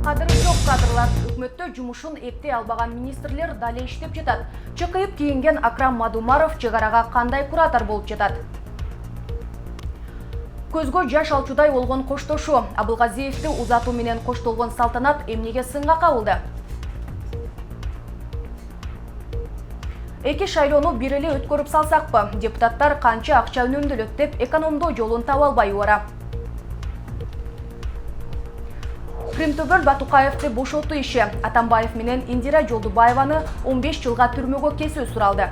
Кадыры жоқ кадрлар үкіметті жұмышын епте албаған министрлер дали іштеп жетат. Чықайып киінген Акрам Мадумаров чегараға қандай куратор болып жетат. Көзгө жаш алчудай олғын коштошу. Абылғазиевті узату менен коштолған салтанат эмнеге сынға қабылды. Эки шайлоону бир эле өткөрүп салсакпы? Депутаттар канча акча үнөмдөлөт деп экономдоо жолун таба албай убара. Кримтөбөл Батукаевти бошотуу иши. Атамбаев менен Индира Жолдубаеваны 15 жылга түрмөгө кесүү суралды.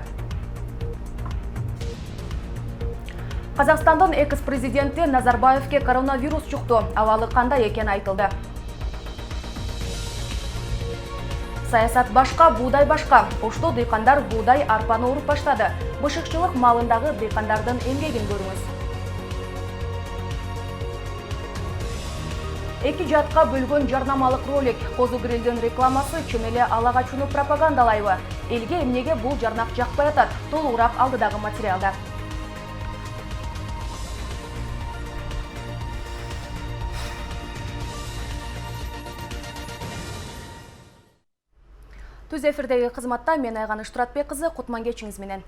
Казакстандын экс-президенти Назарбаевке коронавирус чукту. Абалы кандай экени айтылды. Саясат башка, буудай башка. Ошто дыйкандар буудай арпаны уруп баштады. Бышыкчылык малындагы дыйкандардын эмгегин көрүңүз. Эки жатка бөлгөн жарнамалык ролик. Козу грилдин рекламасы чын эле алагачууну пропагандалайбы? Элге эмнеге бул жарнак жакпай атат? Толугураак алдыдагы материалда. Түз эфирдеги кызматта мен Айганыш Туратбек кызы, кутман кечиңиз менен.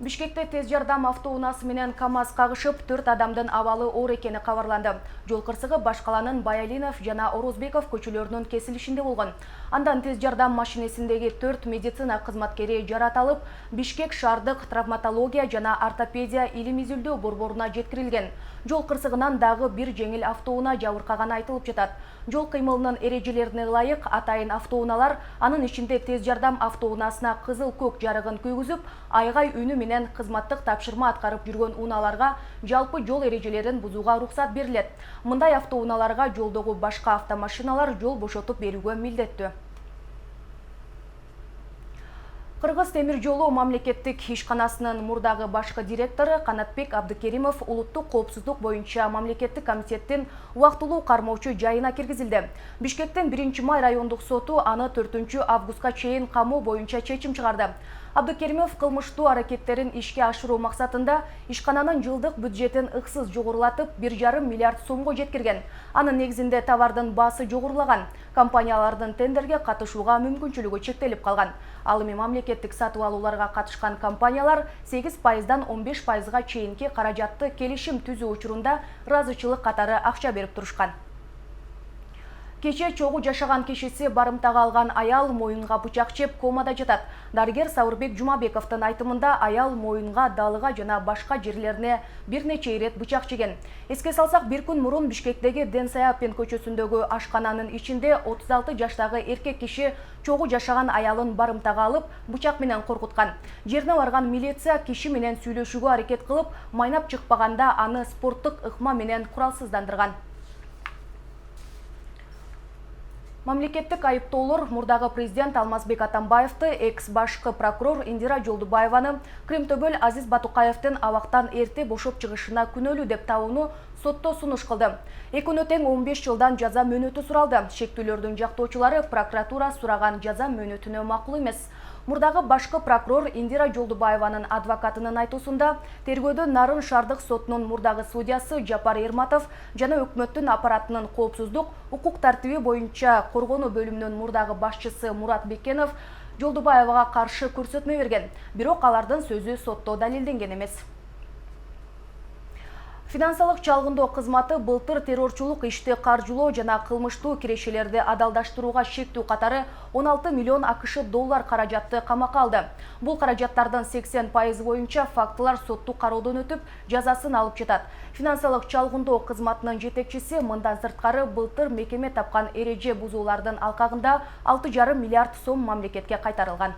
Бишкекте тез жардам автоунаасы менен КАМАЗ кагышып, 4 адамдын абалы оор экени кабарланды. Жол кырсыгы Баш каланын Баялинов жана Орозбеков көчөлөрүнүн кесилишинде болгон. Андан тез жардам машинесиндеги 4 медицина кызматкери жаратылып, Бишкек шаардык травматология жана ортопедия илим изилдөө борборуна жеткирилген. Жол кырсыгынан дагы бир жеңил автоунаа жабыркаганы айтылып жатат. Жол кыймылынын эрежелерине ылайык атайын автоунаалар анын ичинде тез жардам автоунаасына кызыл көк жарыгын күйгүзүп, айгай үнү менен кызматтык тапшырма аткарып жүргөн унааларга жалпы жол эрежелерин бузууга уруксат берилет. Мындай автоунааларга жолдогу башка автомашиналар жол бошотуп берүүгө милдеттүү. Кыргыз темир жолу мамлекеттик ишканасынын мурдагы башкы директору Канатбек Абдыкеримов улуттук коопсуздук боюнча мамлекеттик комитеттин убактылуу кармоочу жайына киргизилди. Бишкектен 1-май райондук соту аны 4-августка чейин камоо боюнча чечим чыгарды. Абдыкеримов кылмыштуу аракеттерин ишке ашыруу максатында ишкананын жылдык бюджетин ыксыз жогорулатып 1,5 миллиард сомго жеткирген. Анын негизинде товардын баасы жогорулаган. Компаниялардын тендерге катышууга мүмкүнчүлүгү чектелип калган. Ал эми мамлекеттик сатып алууларга катышкан компаниялар 8%дан 15%га чейинки каражатты келишим түзүү учурунда ыраазычылык катары акча берип турушкан. Кече чогуу жашаган кишиси барымтага алган аял моюнга бычак чеп комада жатат. Дарыгер Сауырбек Жумабековдун айтымында аял моюнга, далыга жана башка жерлерине бир нече ирет бычак жеген. Эске салсак, бир күн мурун Бишкектеги Ден Саяпин көчөсүндөгү ашкананын ичинде 36 жаштагы эркек киши чогуу жашаган аялын барымтага алып, бычак менен коркуткан. Жерине барган милиция киши менен сүйлөшүүгө аракет кылып, майнап чыкпаганда аны спорттук ыкма менен куралсыздандырган. Мамлекеттик айыптоолор мурдагы президент Алмазбек Атамбаевты, экс-башкы прокурор Индира Жолдубаеваны Кримтөбөл Азиз Батукаевдин абактан эрте бошоп чыгышына күнөөлүү деп табууну сотто сунуш кылды. Экөөнө тең 15 жылдан жаза мөөнөтү суралды. Шектүүлөрдүн жактоочулары прокуратура сураган жаза мөөнөтүнө макул эмес. Мурдагы башкы прокурор Индира Жолдубаеванын адвокатынын айтуусунда тергөөдө Нарын шаардык сотунун мурдагы судьясы Жапар Эрматов жана өкмөттүн аппаратынын коопсуздук, укук тартиби боюнча коргонуу бөлүмүнүн мурдагы башчысы Мурат Бекенов Жолдубаевага каршы көрсөтмө берген. Бирок алардын сөзү сотто далилденген эмес. Финансылык чалгындоо кызматы былтыр террорчулук ишти каржылоо жана кылмыштуу кирешелерди адалдаштырууга шектүү катары 16 миллион АКШ доллар каражатты камакка алды. Бул каражаттардын 80% боюнча фактылар соттук кароодон өтүп, жазасын алып жатат. Финансылык чалгындоо кызматынын жетекчиси мындан сырткары былтыр мекеме тапкан эреже бузуулардын алкагында 6,5 миллиард сом мамлекетке кайтарылган.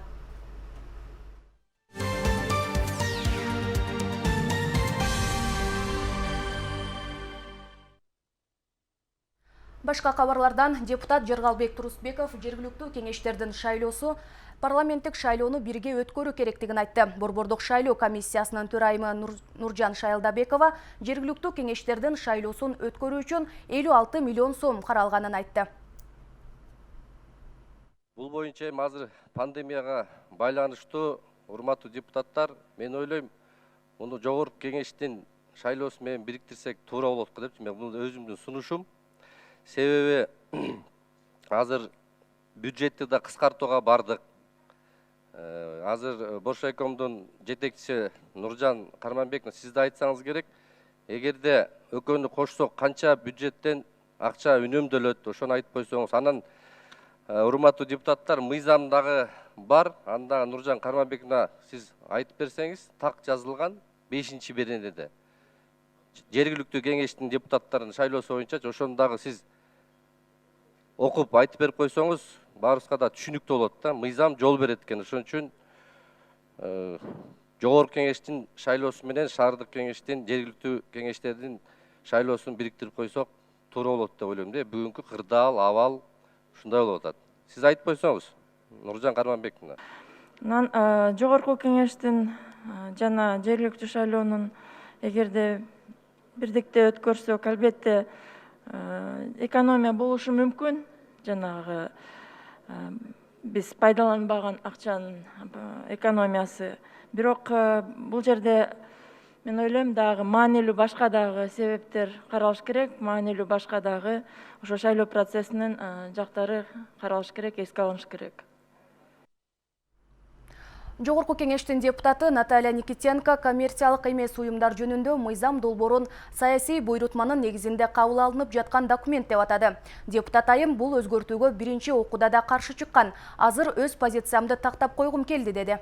Башка кабарлардан депутат Жергалбек Турусбеков жергиликтүү кеңештердин шайлоосу парламенттик шайлоону бирге өткөрүү керектигин айтты. Борбордук шайлоо комиссиясынын төрайымы Нуржан Шайлдабекова жергиликтүү кеңештердин шайлоосун өткөрүү үчүн 56 миллион сом каралганын айтты. Бул боюнча азыр пандемияга байланыштуу урматтуу депутаттар, мен ойлойм, муну жогорку кеңештин шайлоосу менен бириктирсек туура болот деп, мен бул өзүмдүн сунушум. Себеби азыр бюджетти да кыскартууга бардык. Азыр Боршайкомдун жетекчиси Нуржан Карманбековна, сиз да айтсаңыз керек. Эгерде экөөнү кошсок канча бюджеттен акча үнөмдөлөт, ошону айтып койсоңуз. Анан урматтуу депутаттар, мыйзам дагы бар. Анда Нуржан Карманбековна, сиз айтып берсеңиз, так жазылган 5-беренеде. Жергиликтүү кеңештин депутаттарын шайлоосу боюнча ошону дагы сиз окуп айтып берип койсоңуз, баарыбызга да түшүнүктүү болот да. Мыйзам жол берет экен. Ошон үчүн жогорку кеңештин шайлоосу менен шаардык кеңештин, жергиликтүү кеңештердин шайлоосун бириктирип койсок туура болот деп ойлойм да. Бүгүнкү кырдаал, абал ушундай болуп атат. Сиз айтып койсоңуз, Нуржан Карманбековна. Анан жогорку кеңештин жана жергиликтүү шайлоонун эгерде бирдикте өткөрсөк, албетте экономия болушу мүмкүн. Жанагы биз пайдаланбаган акчанын экономиясы. Бирок бул жерде мен ойлойм дагы маанилүү башка дагы себептер каралыш керек. Маанилүү башка дагы ошо шайлоо процессинин жактары каралыш керек, эске алыныш керек. Жогорку кеңештин депутаты Наталья Никитенко коммерциялык эмес уюмдар жөнүндө мыйзам долбоорун саясий буйрутманын негизинде кабыл алынып жаткан документ деп атады. Депутат айым бул өзгөртүүгө биринчи окууда да каршы чыккан. Азыр өз позициямды тактап койгум келди деди.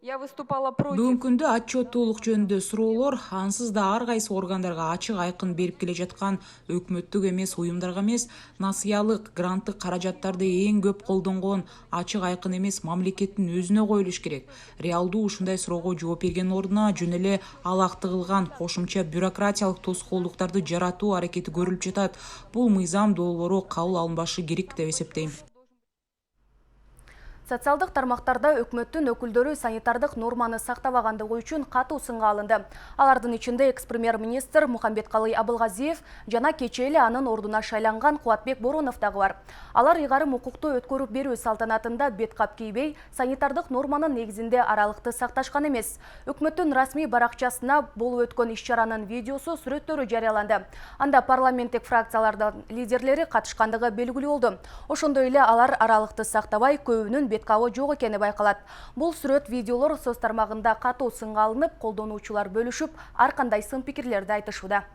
Бүгүнкү күндө отчеттуулук жөнүндө суроолор ансыз да ар кайсы органдарга ачык айкын берип келе жаткан өкмөттүк эмес уюмдарга эмес, насыялык, гранттык каражаттарды эң көп колдонгон ачык айкын эмес мамлекеттин өзүнө коюлуш керек. Реалдуу ушундай суроого жооп берген ордуна жөн эле алак тыгылган кошумча бюрократиялык тоскоолдуктарды жаратуу аракети көрүлүп жатат. Бул мыйзам долбоору кабыл алынбашы керек деп эсептейм. Социалдык тармактарда өкмөттүн өкүлдөрү санитардык норманы сактабагандыгы үчүн катуу сынга алынды. Алардын ичинде экс-премьер-министр Мухамбеткалый Абылгазиев жана кечээ эле анын ордуна шайланган Кубатбек Боронов дагы бар. Алар ыйгарым укукту өткөрүп берүү салтанатында бет кап кийбей, санитардык норманын негизинде аралыкты сакташкан эмес. Өкмөттүн расмий баракчасына болуп өткөн иш-чаранын видеосу, сүрөттөрү жарыяланды. Анда парламенттик фракциялардын лидерлери катышкандыгы белгилүү болду. Ошондой эле алар аралыкты сактабай, көбүнүн беткабы жок экени байкалат. Бул сүрөт видеолор соц тармагында катуу сынга алынып, колдонуучулар бөлүшүп, ар кандай сын пикирлерди айтышууда.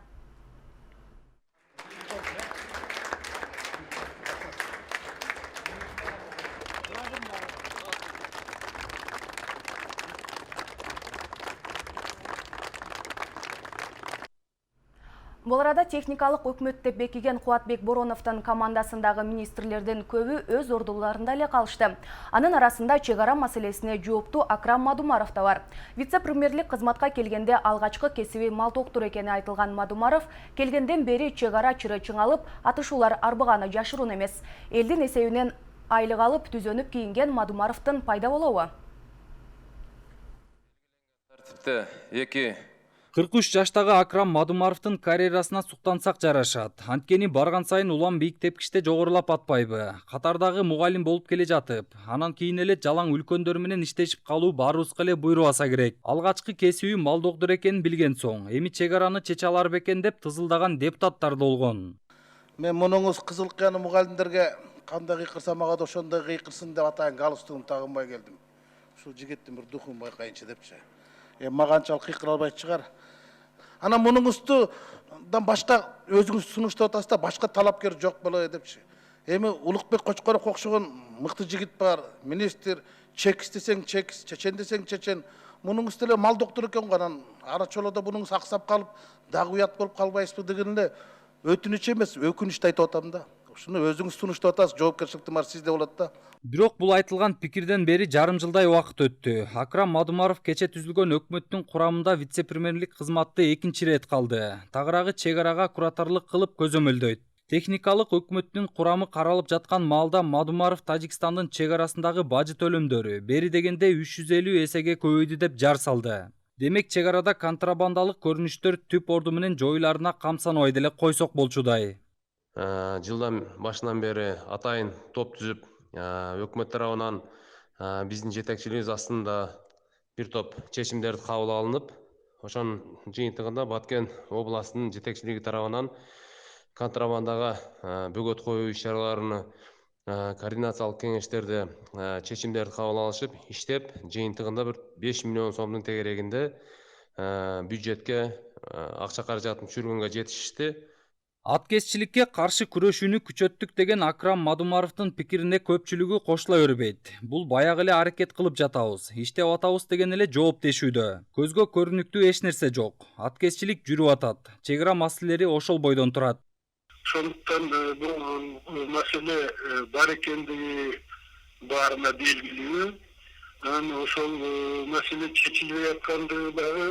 Бул арада техникалык өкмөт деп бекиген Кубатбек Бороновдун командасындагы министрлердин көбү өз ордуларында эле калышты. Анын арасында чек ара маселесине жооптуу Акрам Мадумаров да бар. Вице-премьерлик кызматка келгенде алгачкы кесиби мал доктор экени айтылган Мадумаров келгенден бери чек ара чыры чыңалып, атышуулар арбаганы жашыруун эмес. Элдин эсебинен айлык алып, түзөнүп кийинген Мадумаровдун пайда болобу? 43 жаштагы Акрам Мадумаровдун карьерасына суктансак жарашат. Анткени барган сайын улам бийик тепкичте жогорулап атпайбы. Катардагы мугалим болуп келе жатып, анан кийин эле жалаң үлкөндөр менен иштешип калуу баарыбызга эле буйрубаса керек. Алгачкы кесиби мал доктор экенин билген соң, эми чек араны чече алар бекен деп тызылдаган депутаттар болгон. Мен мунуңуз кызыл кыяны мугалимдерге кандай кыйкырса мага да ошондой кыйкырсын деп атайын галстугумду тагынбай келдим. Ушул жигиттин бир духун байкайынчы депчи. Мага анчалык кыйкыра албай чыгар. Анан мунуңуздан башка өзүңүз сунуштап атасыз да, башка талапкер жок болобу депчи. Эми Улукбек Кочкоров окшогон мыкты жигит бар, министр, чекис десең чекис, чечен десең чечен. Мунуңуз деле мал доктор экен го, анан ара чолодо мунуңуз аксап калып, дагы уят болуп калбайсызбы деген эле өтүнүч эмес, өкүнүчтү айтып атам да. Ушуну өзүңүз сунуштап атасыз, жоопкерчиликти бар сизде болот да. Бирок бул айтылган пикирден бери жарым жылдай убакыт өттү. Акрам Мадумаров кече түзүлгөн өкмөттүн курамында вице-премьерлик кызматты экинчи ирет калды. Тагыраагы чек арага куратарлык кылып көзөмөлдөйт. Техникалык өкмөттүн курамы каралып жаткан маалда Мадумаров Тажикстандын чек арасындагы бажы төлөмдөрү бери дегенде 350 эсеге көбөйдү деп жар салды. Демек чек арада контрабандалык көрүнүштөр түп орду менен жоюларына камсанбай деле койсок болчудай. Жылдан башынан бери атайын топ түзүп, өкмөт тарабынан биздин жетекчилигибиз астында бир топ чечимдер кабыл алынып, ошонун жыйынтыгында Баткен областынын жетекчилиги тарабынан контрабандаға бөгөт коюу иш-чараларыны координациялык кеңештерде чечимдерди кабыл алышып иштеп, жыйынтыгында bir 5 миллион сомдун тегерегинде бюджетке акча каражатын түшүргөнгө жетишишти. Аткезчиликке каршы күрөшүүнү күчөттүк деген Акрам Мадумаровдун пикирине көпчүлүгү кошула бербейт. Бул баягы эле аракет кылып жатабыз, иштеп атабыз деген эле жооптешүүдө. Көзгө көрүнүктүү эч нерсе жок. Аткезчилик жүрүп атат. Чек ара маселелери ошол бойдон турат. Сондықтан бұл мәселе бар екендігі барына белгілі. Ошол мәселе чечилбей жаткандыгы дагы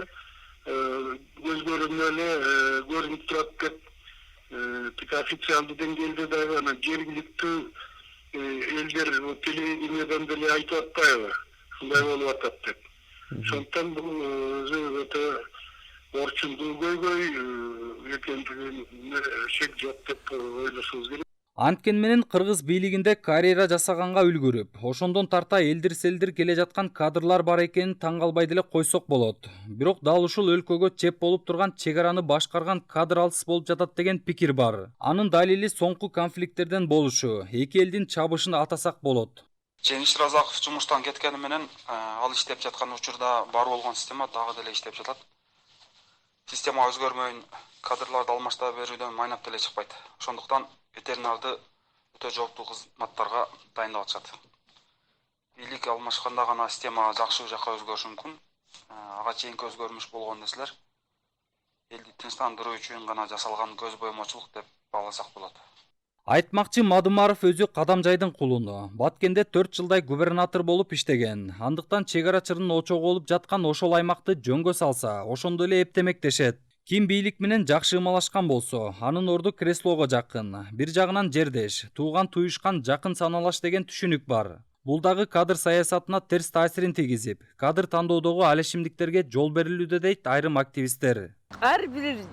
көз көрүнүп көрүнүп турат деп официалдуу деңгээлде дагы анан жергиликтүү элдер телевидениядан деле айтып атпайбы, ушундай болуп атат деп. Сондықтан бул өтө орчундуу көйгөй экендигине шек жок деп ойлошубуз керек. Анткен менен кыргыз бийлигинде карьера жасаганга үлгүрүп, ошондон тарта элдир-селдир келе жаткан кадрлар бар экенин таң калбай деле койсок болот. Бирок дал ушул өлкөгө чеп болуп турган чек араны башкарган кадр алыс болуп жатат деген пикир бар. Анын далили соңку конфликттерден болушу, эки элдин чабышын атасак болот. Жеңиш Разаков жумуштан кеткени менен ал иштеп жаткан учурда бар болгон система дагы деле иштеп жатат. Система өзгөрмөйүн кадрларды алмашта берүүдөн майнап деле чыкпайт. Ошондуктан ветеринарды өтө жооптуу кызматтарга дайындап атышат. Бийлик алмашканда гана система жакшы жакка өзгөрүшү мүмкүн. Ага чейинки өзгөрмүш болгон нерселер элди тынчтандыруу үчүн гана жасалган көз боемочулук деп бааласак болот. Айтмакчы Мадумаров өзү Кадамжайдын кулуну. Баткенде 4 жылдай губернатор болуп иштеген. Андыктан чек арачынын очогу болуп жаткан ошол аймакты жөнгө салса, ошондой эле эптемек дешет. Ким бийлик менен жакшы ымалашкан болсо, анын орду креслого жакын. Бир жагынан жердеш, тууган туюшкан жакын саналаш деген түшүнүк бар. Бул дагы кадр саясатына терс таасирин тийгизип, кадр тандоодогу алешимдиктерге жол берилүүдө дейт айрым активисттер. Ар бир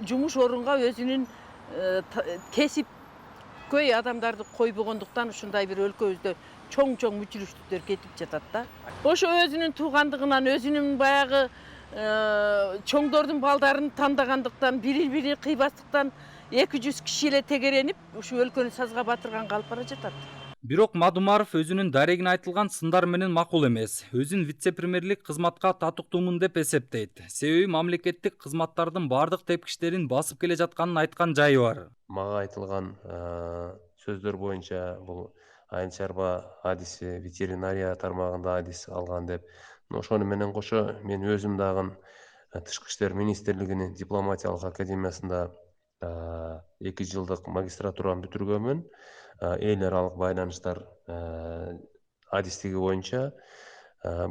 жумуш орунга өзүнүн кесипкөй адамдарды койбогондуктан ушундай бир өлкөбүздө чоң мүчүрүштүктөр кетип жатат да. Ошо өзүнүн туугандыгынан, өзүнүн баягы чоңдордун балдарын тандагандыктан, бири кыйбастыктан 200 киши эле тегеренип, ушу өлкөнү сазга батырганга алып бара жатат. Бирок Мадумаров өзүнүн дарегине айтылган сындар менен макул эмес. Өзүн вице-премьерлик кызматка татыктуумун деп эсептейт. Себеби мамлекеттик кызматтардын бардык тепкичтерин басып келе жатканын айткан жайы бар. Мага айтылган сөздөр боюнча бул айыл чарба адиси, ветеринария тармагында адис алган деп. Ошону менен кошо мен өзүм дагы Тышкы иштер министрлигинин дипломатиялык академиясында 2 жылдык магистратураны бүтүргөнмүн. Эл аралык байланыштар адистиги боюнча.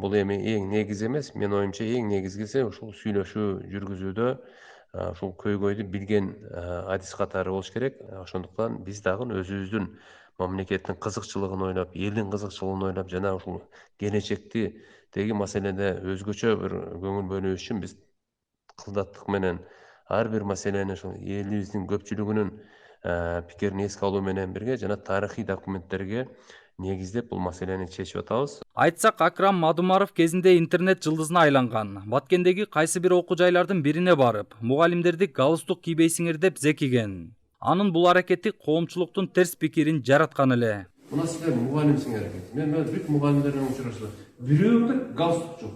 Бул эми эң негиз эмес, мен оюмча эң негизгиси ушул сүйлөшүү жүргүзүүдө ушул көйгөйдү билген адис катары болуш керек. Ошондуктан биз дагы өзүбүздүн мамлекеттин кызыкчылыгын ойлоп, элдин кызыкчылыгын ойлоп, жана ушул келечекти теги маселеде өзгөчө бир көңүл бөлүү үчүн биз кылдаттык менен ар бир маселени ушул элибиздин көпчүлүгүнүн пикирин эске алуу менен бирге жана тарыхый документтерге негиздеп бул маселени чечип атабыз. Айтсак, Акрам Мадумаров кезинде интернет жылдызына айланган. Баткендеги кайсы бир окуу жайлардын бирине барып, мугалимдерди галстук кийбейсиңер деп зекиген. Анын бул аракети коомчулуктун терс пикирин жараткан эле. Мына силер мугалимсиңер экен. Мен бүт мугалимдер менен учурашып, бирөөңдө галстук жок.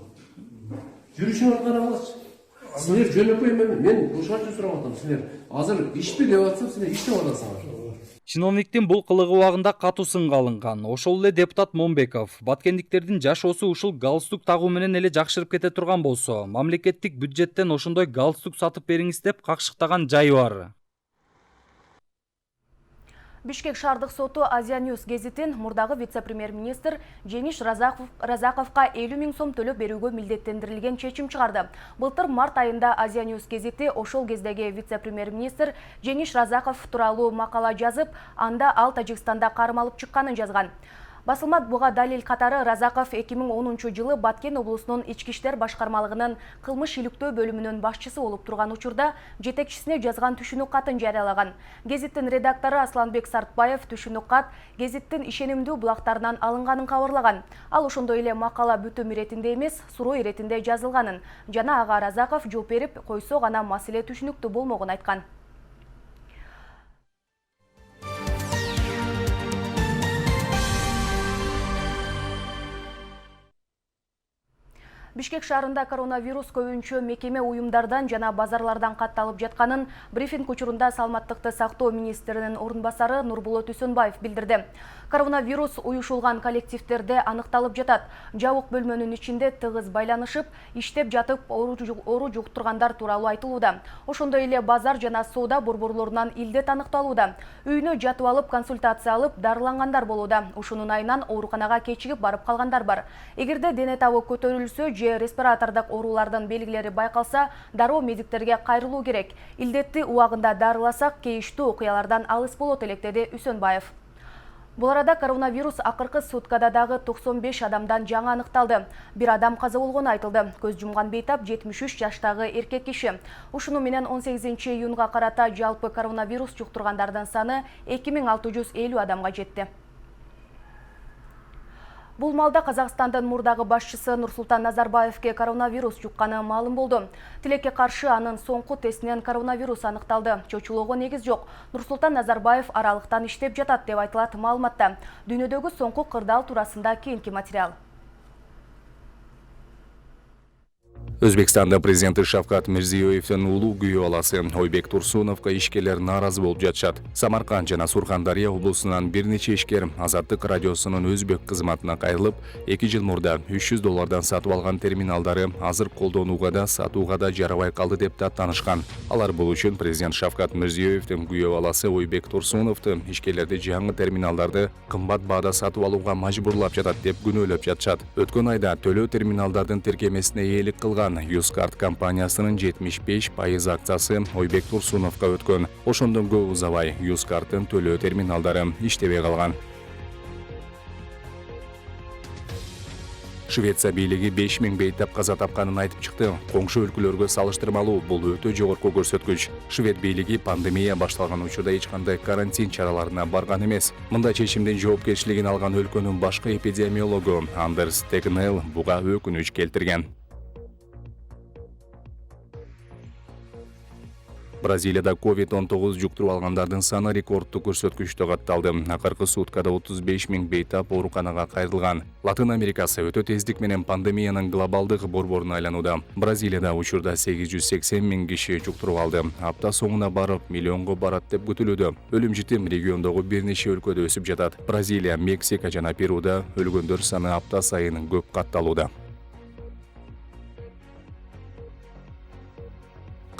Жүрүшүңөрдү караңызчы. Силер жөнөкөй мен ушул үчүн сурап атам. Силер азыр ишпи деп атсам, силер иштеп атасыңар. Чиновниктин бул кылыгы убагында катуу сынга алынган. Ошол эле депутат Момбеков баткендиктердин жашоосу ушул галстук тагуу менен эле жакшырып кете турган болсо, мамлекеттик бюджеттен ошондой галстук сатып бериңиз деп какшыктаган жайы бар. Бишкек шаардык соту Азия Ньюс гезитин мурдагы вице-премьер-министр Жеңиш Разаковка 50 000 сом төлөп берүүгө милдеттендирилген чечим чыгарды. Былтыр март айында Азия Ньюс гезити ошол кездеги вице-премьер-министр Жеңиш Разаков тууралуу макала жазып, анда ал Тажикстанда кармалып чыкканын жазган. Басылмат буга далил катары Разаков 2010 жылы Баткен облусунун ички иштер башкармалыгынын кылмыш иликтөө бөлүмүнүн башчысы болуп турган учурда жетекчисине жазган түшүнүк катын жарыялаган. Гезиттин редактору Асланбек Сартбаев түшүнүк кат гезиттин ишенимдүү булактарынан алынганын кабарлаган. Ал ошондой эле макала бүтүм иретинде эмес, суроо иретинде жазылганын жана ага Разаков жооп берип койсо гана маселе түшүнүктүү болмогун айткан. Бишкек шаарында коронавирус көбүнчө мекеме уюмдардан жана базарлардан катталып жатканын брифинг учурунда саламаттыкты сактоо министринин орун басары Нурбулот Үсөнбаев билдирди. Коронавирус уюшулган коллективдерде аныкталып жатат. Жабык бөлмөнүн ичинде тыгыз байланышып, иштеп жатып оору жуктургандар тууралуу айтылууда. Ошондой эле базар жана соода борборлорунан илдет аныкталууда. Үйүнө жатып алып консультация алып дарылангандар болууда. Ушунун айынан ооруканага кечигип барып калгандар бар. Эгерде дене табы көтөрүлсө же респиратордук оорулардын белгилери байкалса, дароо медиктерге кайрылуу керек. Илдетти убагында дарыласак, кейиштүү окуялардан алыс болот элек, деди Үсөнбаев. Бул арада коронавирус акыркы суткада дагы 95 адамдан жаңы аныкталды. Бир адам каза болгону айтылды. Көз жумган бейтап 73 жаштагы эркек киши. Ушуну менен 18-июнга карата жалпы коронавирус жуктургандардын саны 2650 адамга жетти. Бул малда Казакстандын мурдагы башчысы Нурсултан Назарбаевке коронавирус жукканы маалым болду. Тилекке каршы анын соңку тестинен коронавирус аныкталды. Чочулоого негиз жок. Нурсултан Назарбаев аралыктан иштеп жатат деп айтылат маалыматта. Дүйнөдөгү соңку кырдаал туурасында кийинки материал. Өзбекстанда президенти Шавкат Мирзиёевдин улуу күйөө баласы Ойбек Турсуновго ишкерлер нааразы болуп жатышат. Самарканд жана Сурхандария облусунан бир нече ишкер Азаттык радиосунун өзбек кызматына кайрылып, 2 жыл мурда $300 сатып алган терминалдары азыр колдонууга да сатууга да жарабай калды деп даттанышкан. Алар бул үчүн президент Шавкат Мирзиёевдин күйөө баласы Ойбек Турсуновду ишкерлерди жаңы терминалдарды кымбат баада сатып алууга мажбурлап жатат деп күнөөлөп жатышат. Өткөн айда төлөө терминалдардын тиркемесине ээлик кылган Юскарт компаниясынын 75% акциясы Ойбек Турсуновго өткөн. Ошондон көп узабай Юскарттын төлөө терминалдары иштебей калган. Швеция бийлиги 5000 бейтап каза тапканын айтып чыкты. Коңшу өлкөлөргө салыштырмалуу бул өтө жогорку көрсөткүч. Швед бийлиги пандемия башталган учурда эч кандай карантин чараларына барган эмес. Мындай чечимдин жоопкерчилигин алган өлкөнүн башкы эпидемиологу Андерс Тегнел буга өкүнүч келтирген. Бразилияда COVID-19 жуктуруп алгандардын саны рекордтук көрсөткүчтө катталды. Акыркы суткада 35.000 бейтап ооруканага кайрылган. Латын Америкасы өтө тездик менен пандемиянын глобалдык борборуна айланууда. Бразилияда учурда 880.000 киши жуктуруп алды. Апта соңуна барып миллионго барат деп күтүлүүдө. Өлүм житим региондогу бир нече өлкөдө өсүп жатат. Бразилия, Мексика жана Перуда өлгөндөр саны апта сайын көп катталууда.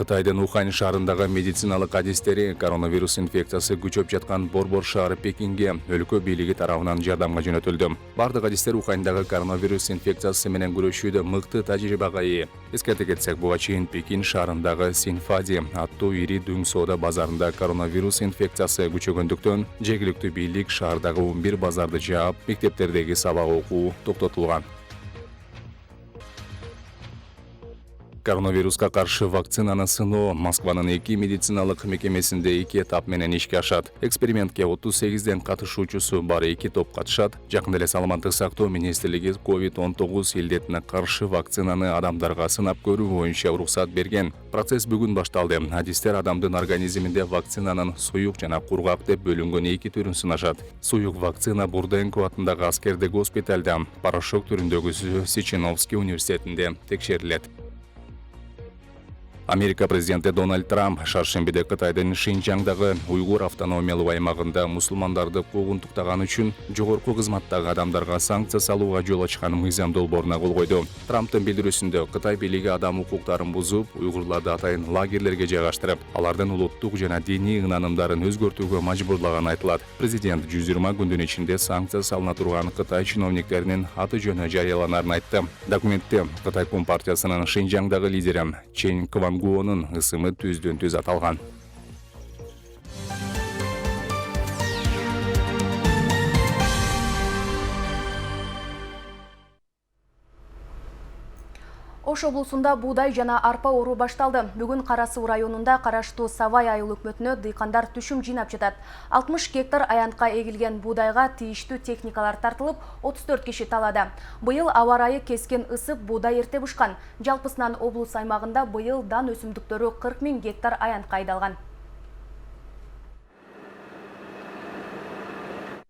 Кытайдын Ухань шаарындагы медициналык адистери коронавирус инфекциясы күчөп жаткан борбор шаары Пекинге өлкө бийлиги тарабынан жардамга жөнөтүлдү. Бардык адистер Уханьдагы коронавирус инфекциясы менен күрөшүүдө мыкты тажрыйбага ээ. Эскерте кетсек, буга чейин Пекин шаарындагы Синфади аттуу ири дүң соода базарында коронавирус инфекциясы күчөгөндүктөн жергиликтүү бийлик шаардагы 11 базарды жаап, мектептердеги сабак окуу токтотулган. Коронавируска каршы вакцинаны сыноо Москванын 2 медициналык мекемесинде 2 этап менен ишке ашат. Экспериментке 38ден катышуучусу бар 2 топ катышат. Жакында эле Саламаттык сактоо министрлиги COVID-19 илдетине каршы вакцинаны адамдарга сынап көрүү боюнча уруксат берген. Процесс бүгүн башталды. Адистер адамдын организминде вакцинанын суюк жана кургак деп бөлүнгөн 2 түрүн сынашат. Суюк вакцина Бурденко атындагы аскердик госпиталда, порошок түрүндөгүсү Сичиновский университетинде текшерилет. Америка президенти Дональд Трамп шаршембиде Кытайдын Шинжаңдагы уйгур автономиялуу аймагында мусулмандарды куугунтуктаган үчүн жогорку кызматтагы адамдарга санкция салууга жол ачкан мыйзам долбооруна кол койду. Трамптын билдирүүсүндө Кытай бийлиги адам укуктарын бузуп, уйгурларды атайын лагерлерге жайгаштырып, алардын улуттук жана диний ынанымдарын өзгөртүүгө мажбурлаганы айтылат. Президент 120 күндүн ичинде санкция салына турган Кытай чиновниктеринин аты жөнү жарыяланарын айтты. Документте Кытай компартиясынын Шинжаңдагы лидери Чен Квангуонун ысымы түздөн-түз аталган. Ош облусунда буудай жана арпа ору башталды. Бүгүн Кара Суу районунда караштуу Савай айыл өкмөтүнө дыйкандар түшүм жыйнап жатат. 60 гектар аянтка эгилген буудайга тийиштүү техникалар тартылып, 34 киши талады. Быйыл аба ырайы кескен ысып буудай эрте бышкан. Жалпысынан облус аймагында быйыл дан өсүмдүктөрү 40 000 гектар аянтка айдалган.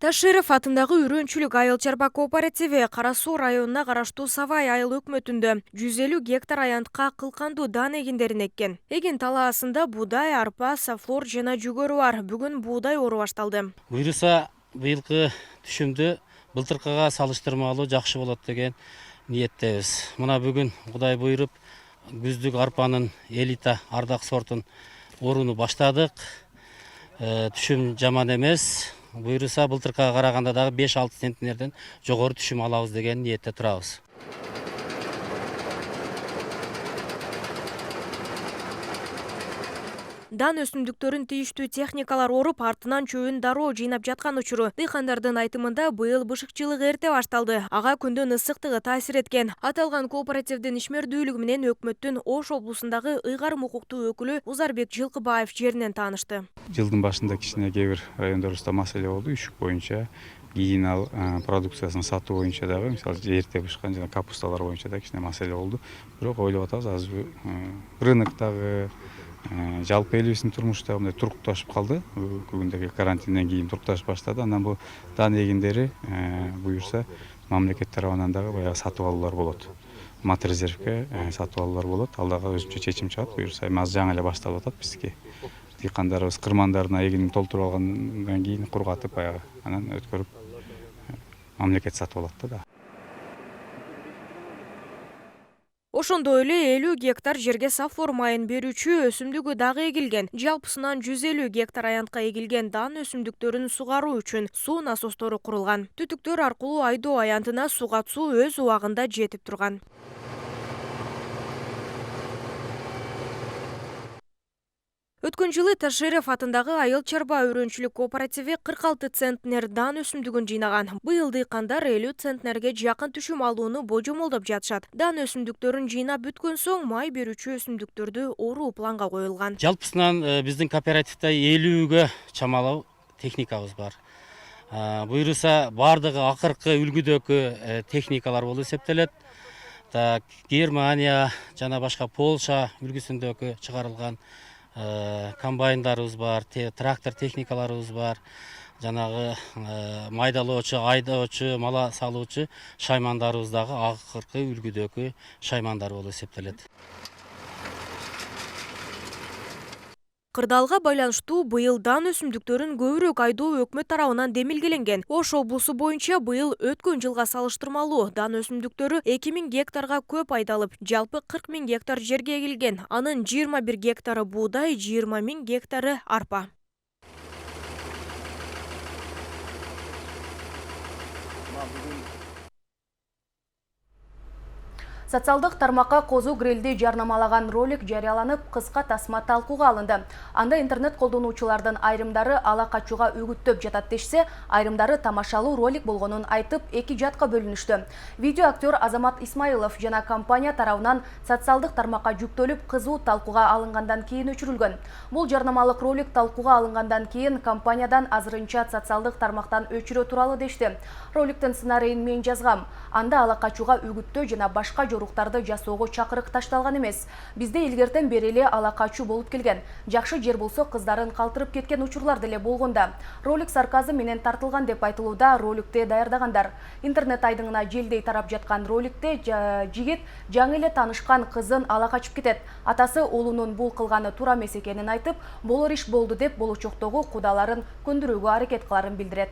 Таширов атындагы Үрөнчүлүк айыл чарба кооперативи Кара Суу районуна караштуу Савай айыл өкмөтүндө 150 гектар аянтка кылкандуу дан эгиндерин эккен. Эгин талаасында буудай, арпа, сафлор жана жүгөрү бар. Бүгүн буудай ору башталды. Буйруса быйылкы түшүмдү былтыркыга салыштырмалуу жакшы болот деген ниеттебиз. Мына бүгүн Кудай буйруп күздүк арпанын элита ардак сортун оруну баштадык. Түшүм жаман эмес. Буйруса былтыркыга караганда дагы 5-6 центнерден жогору түшүм алабыз деген ниетте турабыз. Дан өсүмдүктөрүн тийиштүү техникалар оруп, артынан чөбүн дароо жыйнап жаткан учуру. Дыйкандардын айтымында быйыл бышыкчылык эрте башталды. Ага күндүн ысыктыгы таасир эткен. Аталган кооперативдин ишмердүүлүгү менен өкмөттүн Ош облусундагы ыйгарым укуктуу өкүлү Узарбек Жылкыбаев жеринен таанышты. Жылдын башында кичине кээ бир райондорубузда маселе болду, үшүк боюнча, кийин ал продукциясын сатуу боюнча дагы, мисалы эрте бышкан жана капусталар боюнча да кичине маселе болду. Бирок ойлоп атабыз, азыр рыноктогы жалпы элибиздин турмушта мындай турукташып калды. Бүгүндөгү карантинден кийин турукташып баштады. Андан бул дан эгиндери буюрса мамлекет тарабынан дагы баягы сатып алуулар болот. Мат резервке сатып алуулар болот. Ал дагы өзүнчө чечим чыгат. Буюрса эми азыр жаңы эле башталып атат биздики. Дыйкандарыбыз кырмандарына эгинин толтуруп алгандан кийин кургатып баягы анан өткөрүп мамлекет сатып алат да. Ошондой эле 50 гектар жерге сафлор майын берүүчү өсүмдүгү дагы эгилген. Жалпысынан 150 гектар аянтка эгилген дан өсүмдүктөрүн сугаруу үчүн суу насостору курулган. Түтүктөр аркылуу айдоо аянтына суга суу өз убагында жетип турган. Өткөн жылы Таширов атындагы айыл чарба өрөнчүлүк кооперативи 46 центнер дан өсүмдүгүн жыйнаган. Быйыл дыйкандар 50 центнерге жакын түшүм алууну божомолдоп жатышат. Дан өсүмдүктөрүн жыйнап бүткөн соң май берүүчү өсүмдүктөрдү оруу планга коюлган. Жалпысынан биздин кооперативде 50ге чамалуу техникабыз бар. Буйруса бардыгы акыркы үлгүдөгү техникалар болуп эсептелет. Германия жана башка Польша үлгүсүндөгү чыгарылган комбайндарыбыз бар, трактор техникаларыбыз бар, жанагы майдалоочу, айдоочу, мала салуучу шаймандарыбыз дагы акыркы үлгүдөгү шаймандар болуп эсептелет. Кырдаалга байланыштуу быйыл дан өсүмдүктөрүн көбүрөөк айдоо өкмөт тарабынан демилгеленген. Ош облусу боюнча быйыл өткөн жылга салыштырмалуу дан өсүмдүктөрү 2000 гектарга көп айдалып, жалпы 40 000 гектар жерге эгилген. Анын 21 гектары буудай, 20 000 гектары арпа. Социалдык тармакка козу грилди жарнамалаган ролик жарыяланып, кыска тасма талкууга алынды. Анда интернет колдонуучулардын айрымдары ала качууга үгүттөп жатат дешсе, айрымдары тамашалуу ролик болгонун айтып, эки жатка бөлүнүштү. Видео актер Азамат Исмаилов жана компания тарабынан социалдык тармакка жүктөлүп, кызуу талкууга алынгандан кийин өчүрүлгөн. Бул жарнамалык ролик талкууга алынгандан кийин компаниядан азырынча социалдык тармактан өчүрө туралы дешти. Роликтин сценарийин мен жазгам. Анда ала качууга үгүттөө жана башка жоруктарды жасоого чакырык ташталган эмес. Бизде илгертен бери эле ала качуу болуп келген. Жакшы жер болсо кыздарын калтырып кеткен учурлар деле болгонда. Ролик сарказм менен тартылган деп айтылууда роликти даярдагандар. Интернет айдыңына желдей тарап жаткан роликте жигит жаңы эле таанышкан кызын ала качып кетет. Атасы уулунун бул кылганы туура эмес экенин айтып, болор иш болду деп болочоктогу кудаларын көндүрүүгө аракет кыларын билдирет.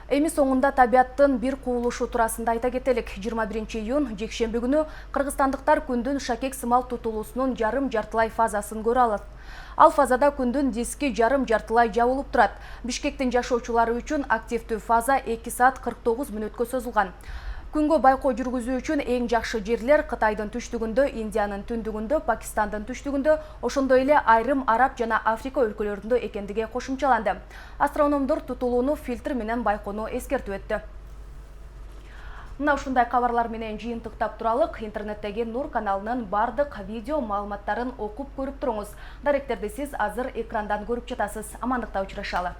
Эми соңунда табиаттын бир кубулушу туурасында айта кетелик. 21 июнь жекшемби күнү кыргызстандыктар күндүн шакек сымал тутулуусунун жарым-жартылай фазасын көрө алат. Ал фазада күндүн диски жарым-жартылай жабылып турат. Бишкектин жашоочулары үчүн активдүү фаза 2 саат 49 мүнөткө созулган. Күнгө байкоо жүргүзүү үчүн эң жакшы жерлер Кытайдын түштүгүндө, Индиянын түндүгүндө, Пакистандын түштүгүндө, ошондой эле айрым араб жана Африка өлкөлөрүндө экендиги кошумчаланды. Астрономдор тутулууну фильтр менен байкоону эскертип өттү. Мына ушундай кабарлар менен жыйынтыктап туралык. Интернеттеги Нур каналынын бардык видео маалыматтарын окуп көрүп туруңуз. Даректерди сиз азыр экрандан көрүп жатасыз. Амандыкта учурашалы.